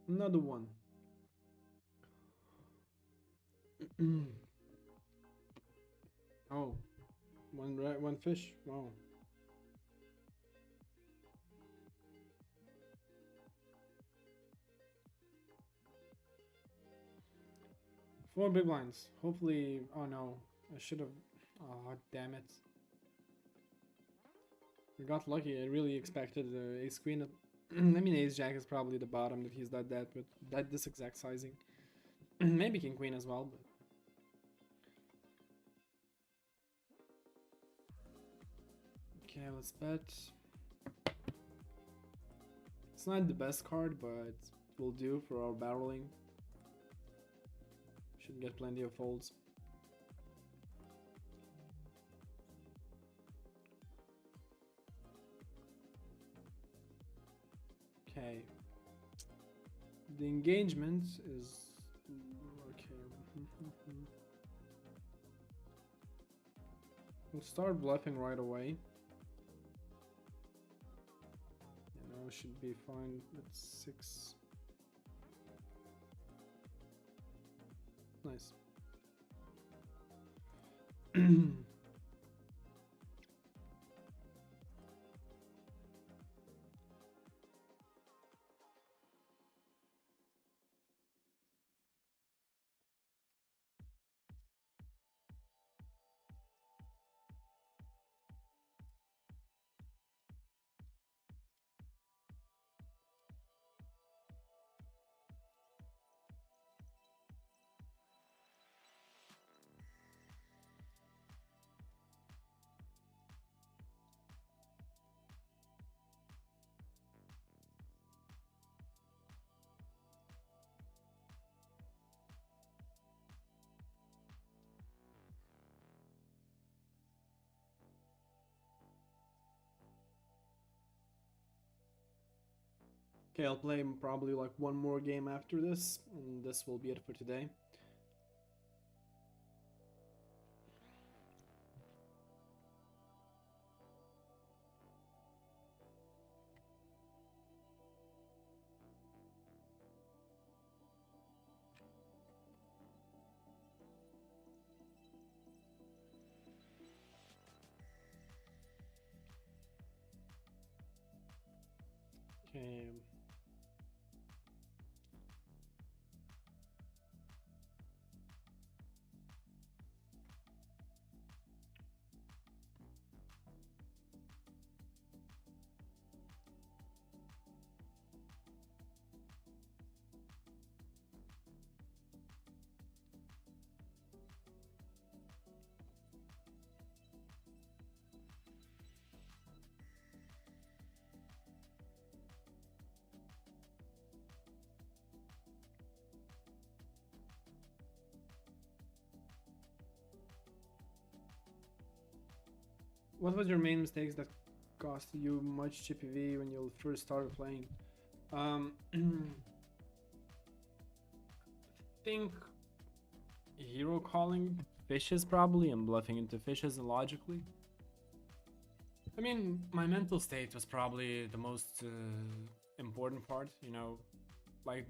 Another one. Oh, one fish. Wow. Four big blinds. Hopefully. Oh no, I should have. Oh damn it. We got lucky. I really expected ace queen. I mean ace jack is probably the bottom that he's that but that this exact sizing. Maybe king queen as well, but. Okay, let's bet. It's not the best card, but will do for our barreling. Should get plenty of folds. Okay. The engagement is okay. We'll start bluffing right away. You know, should be fine with 6. Nice. Okay, I'll play probably like one more game after this, and this will be it for today. Okay. What was your main mistakes that cost you much GPV when you first started playing? I think hero calling fishes probably and bluffing into fishes illogically. I mean, my mental state was probably the most important part, you know, like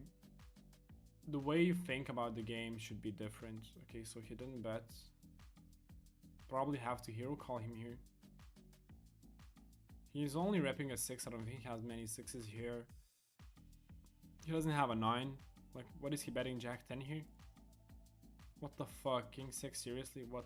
the way you think about the game should be different. Okay, so he didn't bet. Probably have to hero call him here. He's only repping a 6, I don't think he has many 6s here. He doesn't have a 9. Like, what is he betting Jack 10 here? What the fuck, King 6, seriously, what?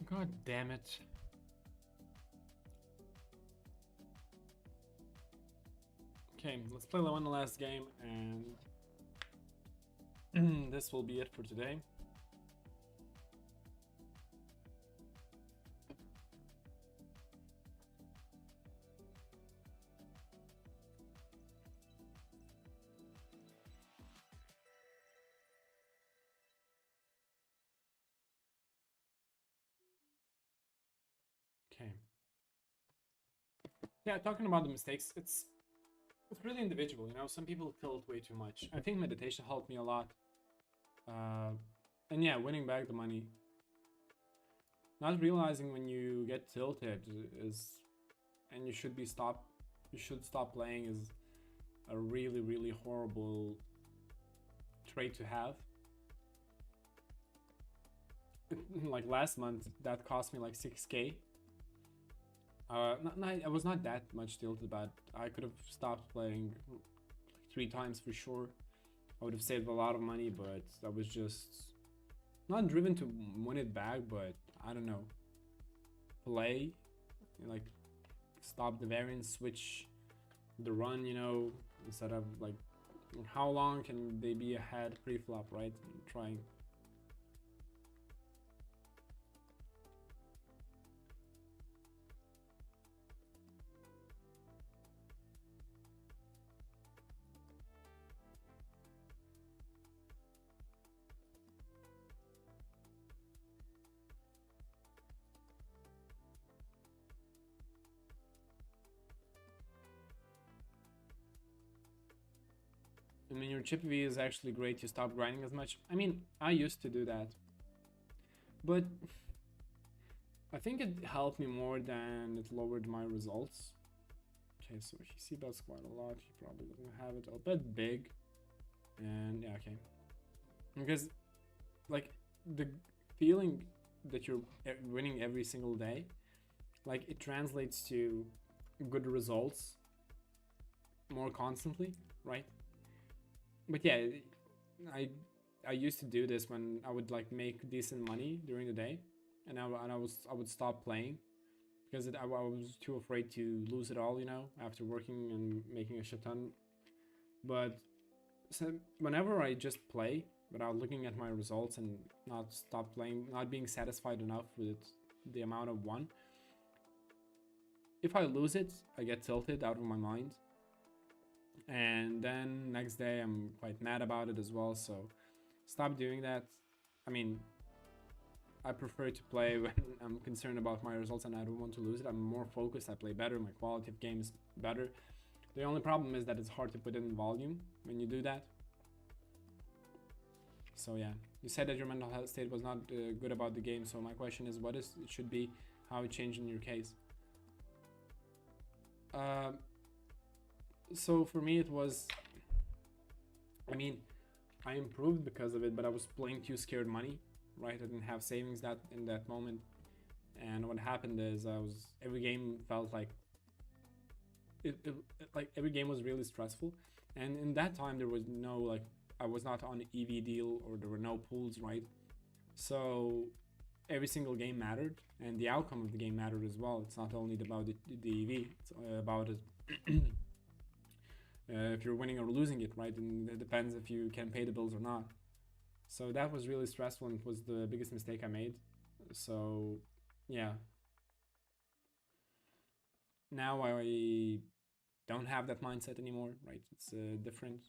God damn it. Okay, let's play one last game and this will be it for today. Okay. Yeah, talking about the mistakes, it's really individual, you know. Some people tilt way too much. I think meditation helped me a lot. And yeah, winning back the money. Not realizing when you get tilted is, and you should stop playing is a really horrible trait to have. Like last month, that cost me like 6k. I was not that much tilted, but I could have stopped playing like 3 times for sure. I would have saved a lot of money, but I was just not driven to win it back, but I don't know. Play, like stop the variance, switch the run, you know, instead of like how long can they be ahead pre-flop, right? Trying. And when your chip V is actually great, you stop grinding as much. I mean, I used to do that, but I think it helped me more than it lowered my results. Okay, so he C-bets quite a lot. He probably doesn't have it. I'll bet big. And yeah, okay. Because, like, the feeling that you're winning every single day, like, it translates to good results more constantly, right? But yeah, I used to do this when I would like make decent money during the day, and I would stop playing because I was too afraid to lose it all, you know, after working and making a shit ton. But so whenever I just play without looking at my results and not stop playing, not being satisfied enough with the amount of one, if I lose it, I get tilted out of my mind. And then next day I'm quite mad about it as well, so stop doing that. I mean, I prefer to play when I'm concerned about my results and I don't want to lose it. I'm more focused, I play better, my quality of game is better. The only problem is that it's hard to put in volume when you do that. So yeah, you said that your mental health state was not good about the game, so my question is what is it should be, how it changed in your case. So for me it was, I mean, I improved because of it, but I was playing too scared money, right? I didn't have savings that in that moment, and what happened is every game felt like like every game was really stressful, and in that time there was no like I was not on EV deal or there were no pools, right? So every single game mattered, and the outcome of the game mattered as well. It's not only about the EV; it's about it. If you're winning or losing it, right? And it depends if you can pay the bills or not. So that was really stressful and it was the biggest mistake I made. So yeah. Now I don't have that mindset anymore, right? It's different.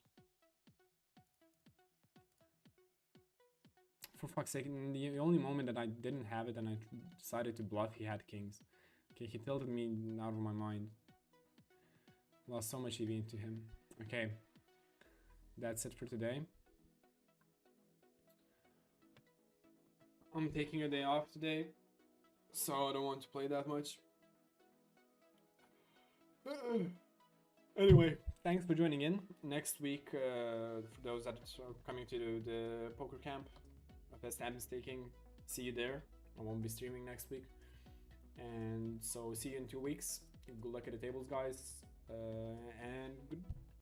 For fuck's sake, in the only moment that I didn't have it and I decided to bluff, he had kings. Okay, he tilted me out of my mind. Lost so much EV into him. Okay, that's it for today. I'm taking a day off today, so I don't want to play that much. Anyway, thanks for joining in. Next week, for those that are coming to the poker camp of smstaking, see you there. I won't be streaming next week. And so see you in 2 weeks. Good luck at the tables, guys. And good